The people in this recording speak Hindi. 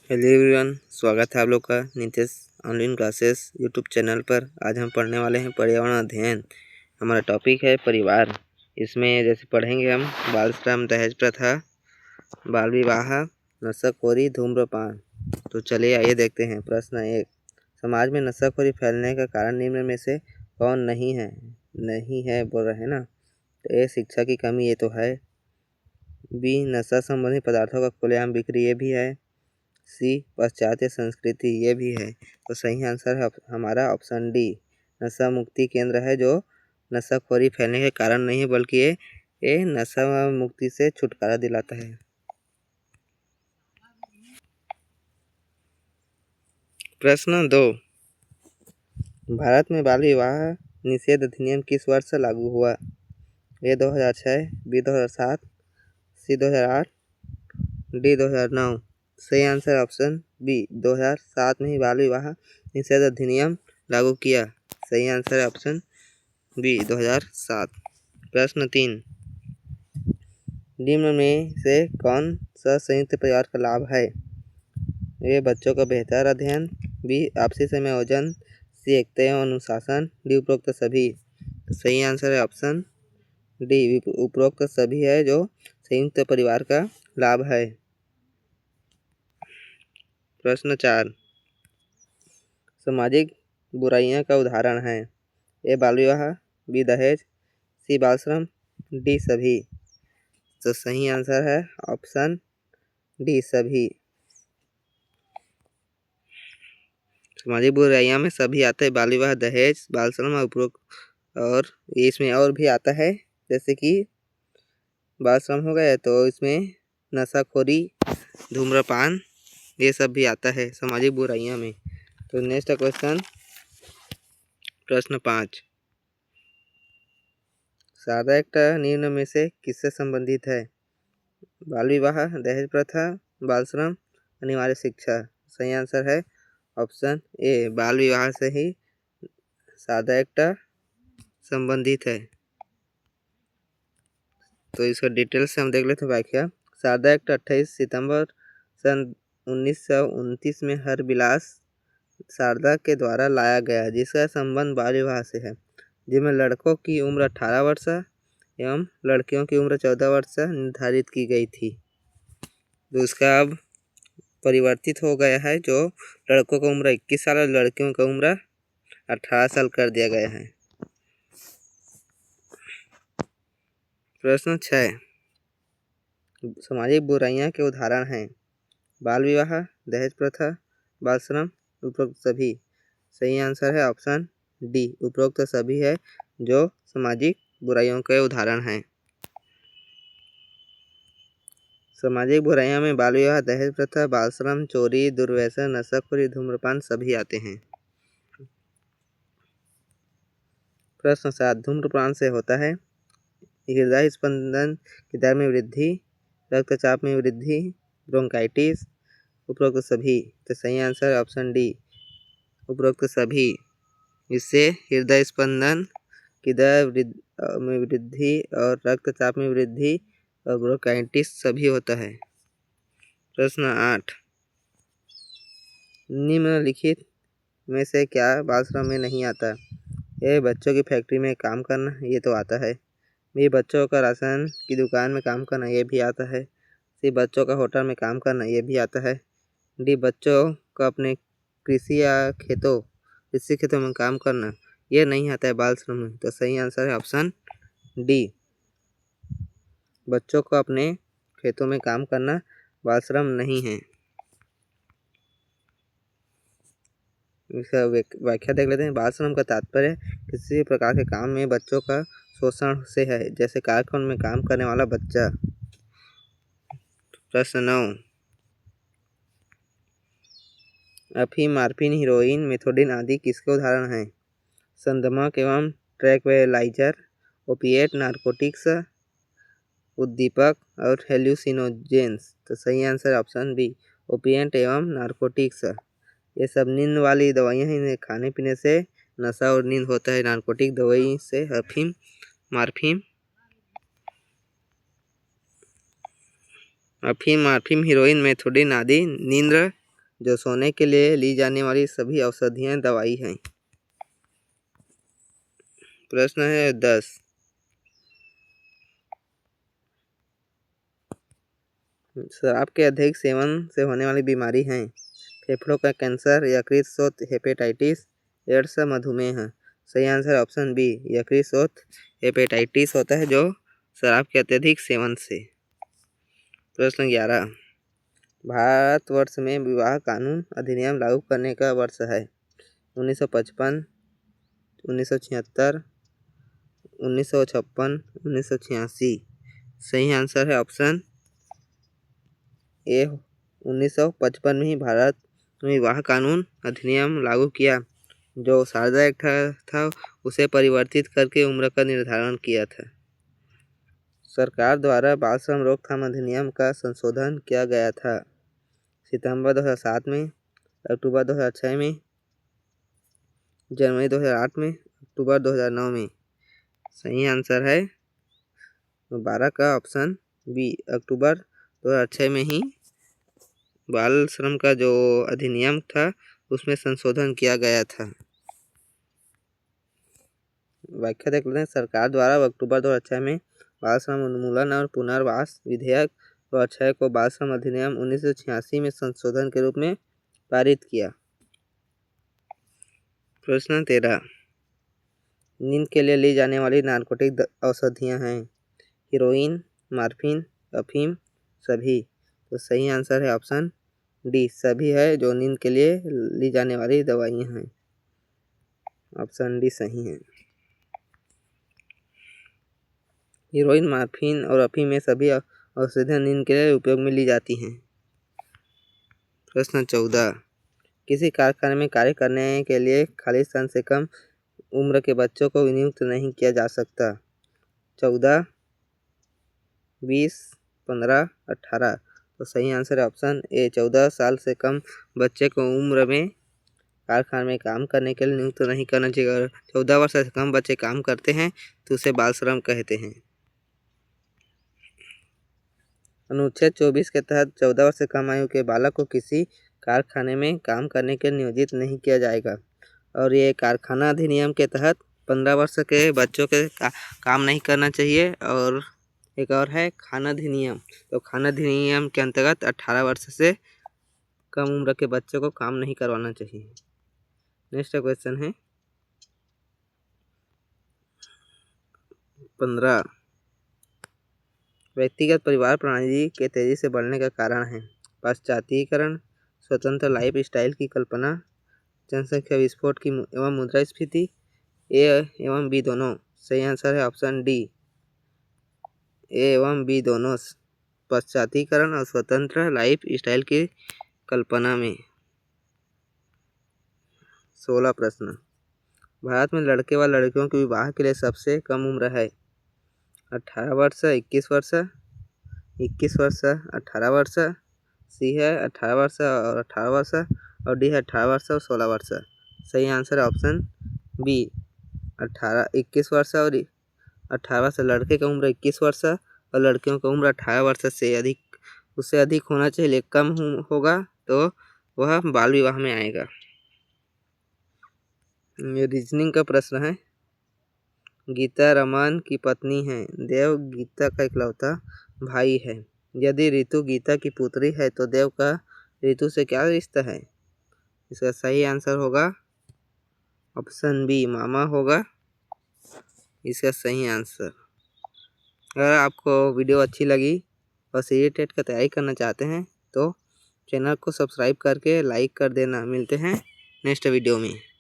हेलो एवरीवन, स्वागत है आप लोग का Nitesh online classes YouTube channel पर। आज हम पढ़ने वाले हैं पर्यावरण अध्ययन। हमारा टॉपिक है परिवार। इसमें जैसे पढ़ेंगे हम बाल श्रम, दहेज प्रथा, बाल विवाह, नशाखोरी, धूम्रपान। तो चलिए आइए देखते हैं। प्रश्न 1, समाज में नशाखोरी फैलने का कारण निम्न में से कौन नहीं है बोल रहे हैं ना। तो ए, शिक्षा की कमी, ये तो है। बी, नशा संबंधी पदार्थों का खुलेआम बिक्री, ये भी है। सी, पाश्चात्य संस्कृति, ये भी है। तो सही आंसर है हमारा ऑप्शन डी, नशा मुक्ति केंद्र है, जो नशाखोरी फैलने के कारण नहीं है, बल्कि ये नशा मुक्ति से छुटकारा दिलाता है। प्रश्न 2, भारत में बाल विवाह निषेध अधिनियम किस वर्ष से लागू हुआ? ए 2006, बी 2007, सी 2008, डी 2009। सही आंसर ऑप्शन बी, 2007 में ही बाल विवाह निषेध अधिनियम लागू किया। सही आंसर है ऑप्शन बी, 2007। प्रश्न 3, निम्न में से कौन सा संयुक्त परिवार का लाभ है? ए, बच्चों का बेहतर अध्ययन, बी, आपसी समायोजन, सी, एकता एवं अनुशासन, डी, उपरोक्त सभी। तो सही आंसर है ऑप्शन डी, उपरोक्त सभी है, जो संयुक्त परिवार का लाभ है। प्रश्न 4, सामाजिक बुराइयां का उदाहरण है? ए, बाल विवाह, बी, दहेज, सी, बाल श्रम, डी, सभी। तो सही आंसर है ऑप्शन डी, सभी। सामाजिक बुराइयां में सभी आता है, बाल विवाह, दहेज, बाल श्रम और उपरोक्त। और इसमें और भी आता है, जैसे कि बाल श्रम हो गया, तो इसमें नशाखोरी, धूम्रपान, ये सब भी आता है सामाजिक बुराइयां में। तो नेक्स्ट क्वेश्चन, प्रश्न 5, सादा एक्ट निम्न में से किससे संबंधित है? बाल विवाह, दहेज प्रथा, बाल श्रम, अनिवार्य शिक्षा। सही आंसर है ऑप्शन ए, बाल विवाह से ही सादा एक्ट संबंधित है। तो इसका डिटेल से हम देख लेते हैं व्याख्या। सादा एक्ट 28 सितंबर सन 1929 में हरबिलास शारदा के द्वारा लाया गया, जिसका संबंध बाल विवाह से है, जिसमें लड़कों की उम्र 18 वर्ष एवं लड़कियों की उम्र 14 वर्ष निर्धारित की गई थी। तो उसका अब परिवर्तित हो गया है, जो लड़कों का उम्र 21 साल और लड़कियों का उम्र 18 साल कर दिया गया है। प्रश्न 6, सामाजिक बुराइयां के उदाहरण हैं? बाल विवाह, दहेज प्रथा, बाल श्रम, उपरोक्त सभी। सही आंसर है ऑप्शन डी, उपरोक्त सभी है, जो सामाजिक बुराइयों के उदाहरण हैं। सामाजिक बुराइयों में बाल विवाह, दहेज प्रथा, बाल श्रम, चोरी, दुर्व्यसन, नशाखोरी, धूम्रपान सभी आते हैं। प्रश्न 7, धूम्रपान से होता है हृदय स्पंदन की दर में वृद्धि, रक्तचाप में वृद्धि, ब्रोंकाइटिस, उपरोक्त सभी। तो सही आंसर ऑप्शन डी, उपरोक्त सभी। इससे हृदय स्पंदन की दर में वृद्धि और रक्तचाप में वृद्धि और ब्रोंकाइटिस सभी होता है। प्रश्न 8, निम्नलिखित में से क्या बाल श्रम में नहीं आता? ए, बच्चों की फैक्ट्री में काम करना, ये तो आता है। बी, बच्चों का राशन की दुकान में काम करना, ये भी आता है। सी, बच्चों का होटल में काम करना, ये भी आता है। डी, बच्चों का अपने कृषि खेतों में काम करना, ये नहीं आता है बाल श्रम में। तो सही आंसर है ऑप्शन डी, बच्चों को अपने खेतों में काम करना बाल श्रम नहीं है। इसका व्याख्या देख लेते हैं। बाल श्रम का तात्पर्य किसी प्रकार के काम में बच्चों का शोषण से है, जैसे कारखानों में काम करने वाला बच्चा। प्रश्न 9, अफीम, मॉर्फिन, हीरोइन, मेथोडिन आदि किसके उदाहरण हैं? संदमक एवं ट्रैंक्विलाइजर, ओपिएट, नारकोटिक्स, उद्दीपक और हेल्यूसिनोजेंस। तो सही आंसर ऑप्शन बी, ओपिएट एवं नारकोटिक्स। ये सब नींद वाली दवाइयाँ हैं, इन्हें खाने पीने से नशा और नींद होता है। नारकोटिक दवाई से अफीम, मॉर्फिन, हीरोइन, मेथोडिन आदि नींद जो सोने के लिए ली जाने वाली सभी औषधियाँ दवाई हैं। प्रश्न है 10। शराब के अधिक सेवन से होने वाली बीमारी हैं। फेफड़ों का कैंसर, यकृत शोथ, हेपेटाइटिस, एड्स, मधुमेह। सही आंसर ऑप्शन बी, यकृत शोथ हेपेटाइटिस होता है जो शराब के अत्यधिक सेवन से। प्रश्न 11। भारतवर्ष में विवाह कानून अधिनियम लागू करने का वर्ष है 1955, 1976, 1956, 1986। सही आंसर है ऑप्शन ए, 1955 में ही भारत में विवाह कानून अधिनियम लागू किया, जो शारदा एक्ट था उसे परिवर्तित करके उम्र का निर्धारण किया था। सरकार द्वारा बाल श्रम रोकथाम अधिनियम का संशोधन किया गया था सितंबर 2007 में, अक्टूबर 2006 में, जनवरी 2008 में, अक्टूबर 2009 में। सही आंसर है 12 का ऑप्शन बी, अक्टूबर 2006 में ही बाल श्रम का जो अधिनियम था उसमें संशोधन किया गया था। व्याख्या देख लेते हैं। सरकार द्वारा अक्टूबर 2006 में बाल श्रम उन्मूलन और पुनर्वास विधेयक 2006 को बाल श्रम अधिनियम 1986 में संशोधन के रूप में पारित किया। प्रश्न 13। नींद के लिए ली जाने वाली नारकोटिक औषधियाँ हैं हीरोइन, मॉर्फिन, अफीम, सभी। तो सही आंसर है ऑप्शन डी, सभी है जो नींद के लिए ली जाने वाली दवाइयाँ हैं। ऑप्शन डी सही है। हीरोइन, मॉर्फिन और अफीम में सभी औषधियाँ नींद के लिए उपयोग में ली जाती हैं। प्रश्न 14। किसी कारखाने में कार्य करने के लिए खाली स्थान से कम उम्र के बच्चों को नियुक्त नहीं किया जा सकता। 14, 20, 15, 18। तो सही आंसर है ऑप्शन ए, 14 साल से कम बच्चे को उम्र में कारखाने में काम करने के लिए नियुक्त नहीं करना चाहिए। अगर 14 वर्ष से कम बच्चे काम करते हैं तो उसे बाल श्रम कहते हैं। अनुच्छेद 24 के तहत 14 वर्ष से कम आयु के बालक को किसी कारखाने में काम करने के लिए नियोजित नहीं किया जाएगा। और ये कारखाना अधिनियम के तहत 15 वर्ष के बच्चों के काम नहीं करना चाहिए। और एक और है खाना अधिनियम, तो खाना अधिनियम के अंतर्गत 18 वर्ष से कम उम्र के बच्चों को काम नहीं करवाना चाहिए। नेक्स्ट क्वेश्चन है 15। व्यक्तिगत परिवार प्रणाली के तेजी से बढ़ने का कारण है पाश्चात्यकरण, स्वतंत्र लाइफ स्टाइल की कल्पना, जनसंख्या विस्फोट की एवं मुद्रास्फीति, ए एवं बी दोनों। सही आंसर है ऑप्शन डी, ए एवं बी दोनों, पाश्चात्यकरण और स्वतंत्र लाइफ स्टाइल की कल्पना में। 16 प्रश्न। भारत में लड़के व लड़कियों के विवाह के लिए सबसे कम उम्र है 18 वर्ष, 21 वर्ष, 21 वर्ष, 18 वर्ष, सी है 18 वर्ष और 18 वर्ष, और डी है 18 वर्ष और 16 वर्ष। सही आंसर है ऑप्शन बी, 21 वर्ष और 18 वर्ष। लड़के की उम्र 21 वर्ष और लड़कियों की उम्र 18 वर्ष से अधिक, उससे अधिक होना चाहिए। कम होगा तो वह बाल विवाह में आएगा। ये रीजनिंग का प्रश्न है। गीता रमन की पत्नी है, देव गीता का इकलौता भाई है। यदि ऋतु गीता की पुत्री है तो देव का ऋतु से क्या रिश्ता है? इसका सही आंसर होगा ऑप्शन बी, मामा होगा इसका सही आंसर। अगर आपको वीडियो अच्छी लगी और सीए टेट का तैयारी करना चाहते हैं तो चैनल को सब्सक्राइब करके लाइक कर देना। मिलते हैं नेक्स्ट वीडियो में।